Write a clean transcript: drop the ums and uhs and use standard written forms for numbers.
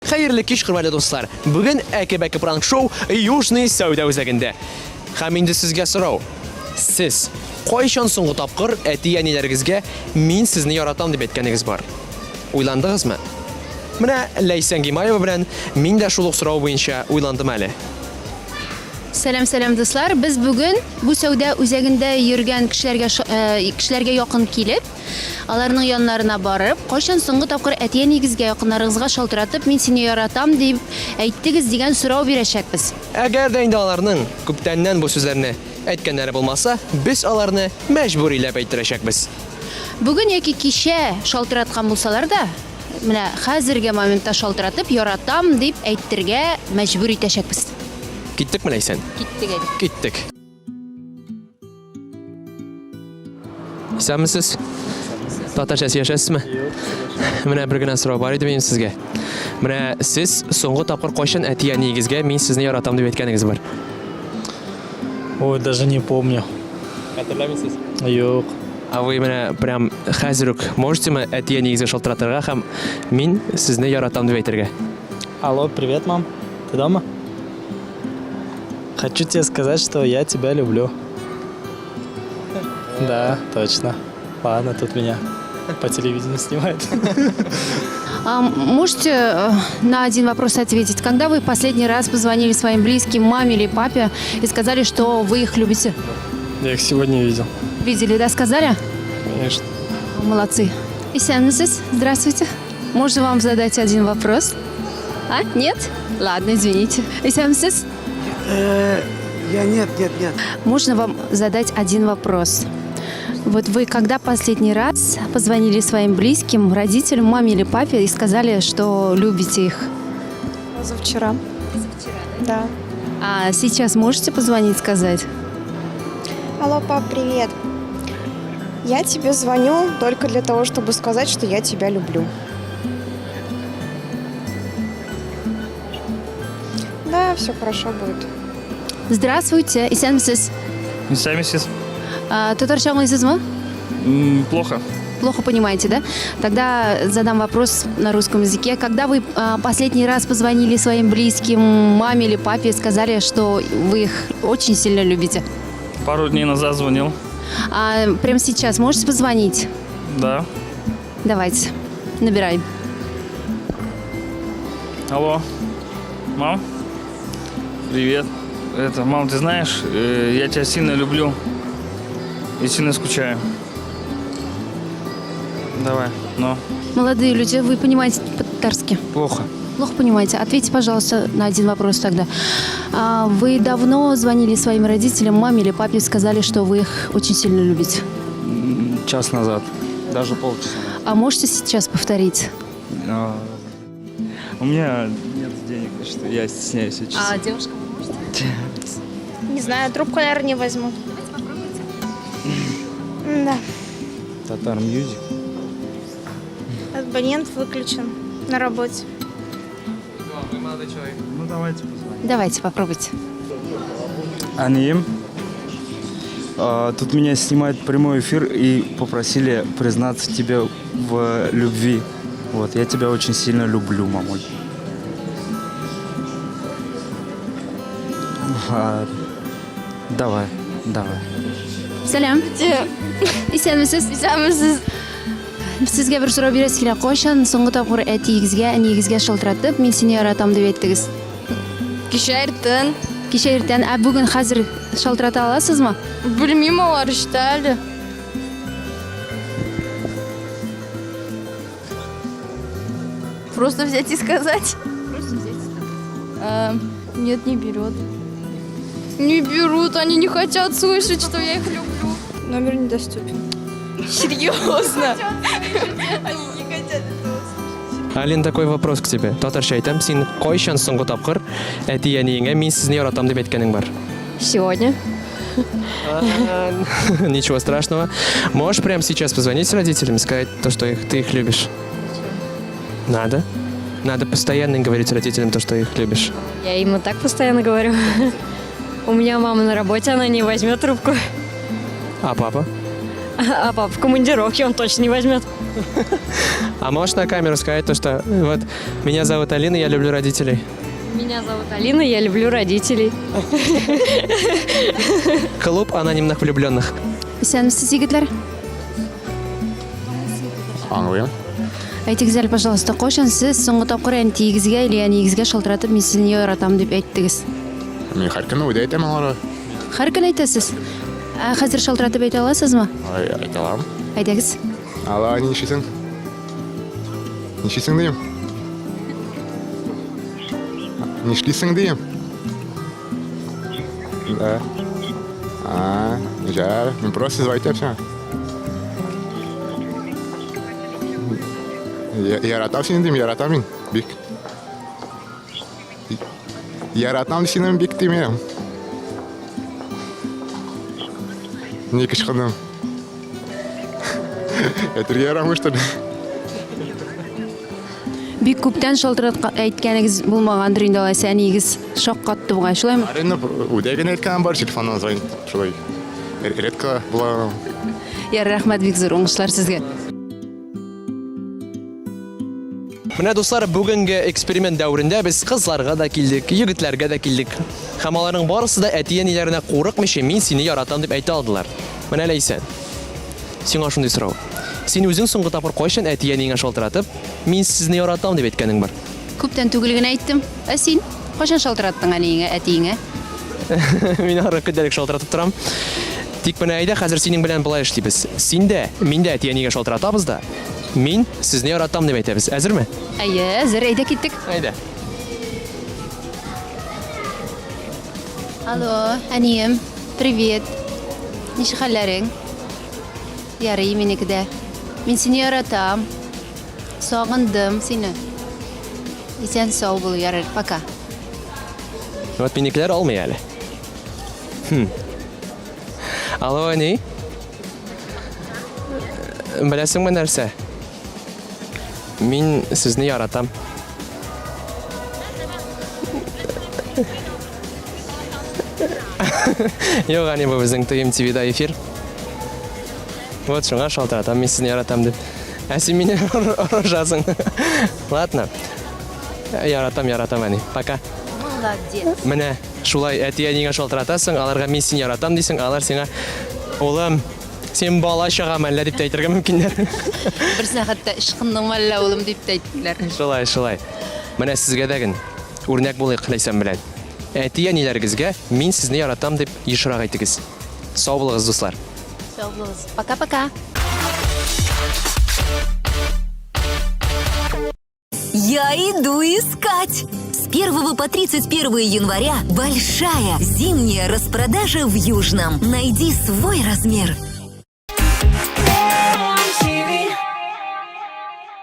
Хәерле кич, хөрмәтле дуслар. Бүген Әкебәке пранк шоу Южный Сәүдә үзәгендә. Һәм инде сезгә сорау. Сез кайчан соңгы тапкыр әти-әниләрегезгә мин сезне яратам дип әйткәнегез бар? Уйландыгызмы? Менә Ләйсән Гимаева белән мин дә шул ук сорау буенча уйландым әле. Сәлам дуслар, без бүген бу сәүдә үзәгендә йөргән кешеләргә якын килеп, аларның яннарына барып, кайчан соңгы тапкыр әти-әнигезгә, якыннарыгызга шалтыратып, мин сине яратам дип әйттегез дигән сорау бирәчәкбез. Әгәр дә инде аларның күптәннән бу сүзләрне әйткәннәре булмаса, без аларны мәҗбүриләп әйттерәчәкбез. Бүген яки кичә шалтыраткан булсалар да, менә хәзерге моментта шалтыратып яратам дип әйтергә мәҗбүр итәчәкбез. Киттекме, Ләйсән? Киттек әле. Киттек. Исәнмесез? Татарча сөйләшәсезме? Менә бер генә сорау бар иде минем сезгә. Менә сез соңгы тапкыр кайчан әти-әнигезгә мин сезне яратам дип әйткәнегез бар? Ой, даже не помню. Хәтерләмисез? Юк. А вы менә прям хәзер үк можете әти-әнигезгә шалтыратырга һәм мин сезне яратам дип әйтергә? Алло, привет, мам. Ты дома? Хочу тебе сказать, что я тебя люблю. Да, точно. Ладно, тут меня по телевидению снимают. Можете на один вопрос ответить? Когда вы последний раз позвонили своим близким, маме или папе, и сказали, что вы их любите? Я их сегодня видел. Видели, да, сказали? Конечно. Молодцы. Исәнмесез? Здравствуйте. Можно вам задать один вопрос? А? Нет? Ладно, извините. Исәнмесез? Нет. Можно вам задать один вопрос? Вот вы когда последний раз позвонили своим близким, родителям, маме или папе и сказали, что любите их? Позавчера. Да. А сейчас можете позвонить, сказать? Алло, пап, привет. Я тебе звоню только для того, чтобы сказать, что я тебя люблю. Да, все хорошо будет. Здравствуйте, исәнмесез? Исәнмесез? Татарча аңлайсызмы? Плохо. Плохо понимаете, да? Тогда задам вопрос на русском языке. Когда вы последний раз позвонили своим близким, маме или папе, и сказали, что вы их очень сильно любите? Пару дней назад звонил. А прямо сейчас можете позвонить? Да. Давайте, набираем. Алло. Мам? Привет. Мам, ты знаешь, я тебя сильно люблю и сильно скучаю. Давай, но. Молодые люди, вы понимаете по-татарски? Плохо. Плохо понимаете? Ответьте, пожалуйста, на один вопрос тогда. Вы давно звонили своим родителям, маме или папе, и сказали, что вы их очень сильно любите? Час назад. Даже полчаса. А можете сейчас повторить? У меня нет денег, так что я стесняюсь сейчас. А девушка, вы можете? Не знаю, трубку, наверное, не возьму. Да. Татар Мьюзик. Абонент выключен на работе. Вы молодой человек. Ну давайте позвоним. Давайте, попробуйте. Аним. Тут меня снимают прямой эфир и попросили признаться тебе в любви. Вот, я тебя очень сильно люблю, мамуль. Давай. Сәлам. Исәнмесез? Исәнмесез? Сезгә бер сорау бирәсе килә. Кайчан соңгы тапкыр әтиегезгә, әниегезгә шалтыратып, мин сине яратам дип әйттегез? Кичә иртән. Кичә иртән, ә бүген хәзер шалтырата аласызмы? Белмим, алар ишетә әле. Просто взять и сказать? Просто взять. Нет, не берет. Не берут, они не хотят слышать, что я их люблю. Номер недоступен. Серьезно? Они не хотят этого слышать. Алин, такой вопрос к тебе. Татарча әйтәм, син кайчан соңгы тапкыр әти-әниеңә мин сезне яратам дип әйткәнең бар? Сегодня. Ничего страшного. Можешь прямо сейчас позвонить родителям и сказать то, что ты их любишь? Надо. Надо постоянно говорить родителям то, что их любишь. Я им и так постоянно говорю. У меня мама на работе, она не возьмет трубку. А папа? А папа в командировке, он точно не возьмет. А можешь на камеру сказать то, что вот меня зовут Алина, я люблю родителей. Меня зовут Алина, я люблю родителей. Клуб анонимных влюбленных. Исәнмесез, егетләр? Аңлыйм. Әйтегез әле, пожалуйста, кайчан сез соңгы тапкыр әнтиегезгә или әниегезгә шалтыратып, мин сезне яратам дип әйттегез? Мин һәр көнне үдә әйтәм аларга. Һәр көн әйтәсез. Ә хәзер шалтыратып әйтә аласызмы? Әйтә алам. Әйдәгез. Ала, ни эшлисең? Ни эшлисең дим? Ни эшлисең дим? Да. Güzel. Мин просто звать все. Яратам сине дим, яратам мин. Бик. Яратам сине бик димем. Не кычкындым. Әйтергә ярамый что ли? Бик күптән шалтыратып әйткәнегез булмагандыр инде алайса, әниегез шаккатты бугай, шулаймы? Аренда үдә генә әйткән бар, телефоннан звонит. Шулай. Редко була. Я рәхмәт, бик зур уңышлар сезгә. Менә дуслар, бүгенге эксперимент дәврендә без кызларга да килдек, егетләргә да килдек. Һәм аларның барысы да әти-әниләренә курыкмыйча мин сине яратам дип әйтә алдылар. Менә Ләйсән. Сиңа шундый сорау. Син үзең соңгы тапкыр кайчан әти-әнигә шалтыратып, мин сезне яратам дип әйткәнең бар? Күптән түгел генә әйттем. Ә син кайчан шалтыраттың әниеңә, әтиеңә? Мин ары көндәлек шалтыратып торам. Тик менә әйдә, хәзер синең белән булай эшлибез. Син дә, мин дә әти-әнигә шалтыратабыз да. Мин сезне яратам дип әйтәбез. Әзерме? Әйе, әзер, әйдә киттек. Әйдә. Алло, әнием, привет. Ничек хәлләрең? Ярый, минеке дә. Мин сине яратам. Сагындым сине. Исән сау бул, ярый, пока. Вот минекләр алмый әле. Алло, әни. Беләсеңме нәрсә? Мин сезне яратам. Юк, әни, бу безнең тыйым ТВ-да эфир. Вот шуңа шалтыратам, мин сезне яратам дип. Ә син мине орышасың. Ладно. Яратам, әни. Пока. Молодец. Менә шулай әти-әнигә шалтыратасың, аларга мин сине яратам дисең, алар сиңа улым, син бала чагам әллә дип әйтергә мөмкиннәр. Берсә хәтта ишкындың әллә улым дип әйттеләр. Шулай. Менә сезгә дә үрнәк булыйк Ләйсән белән. Әти-әниләрегезгә мин сезне яратам дип ешрак әйтегез. Сау булыгыз, дуслар. Сау булыгыз. Пока-пока. Я иду искать! С 1 по 31 января большая зимняя распродажа в Южном. Найди свой размер.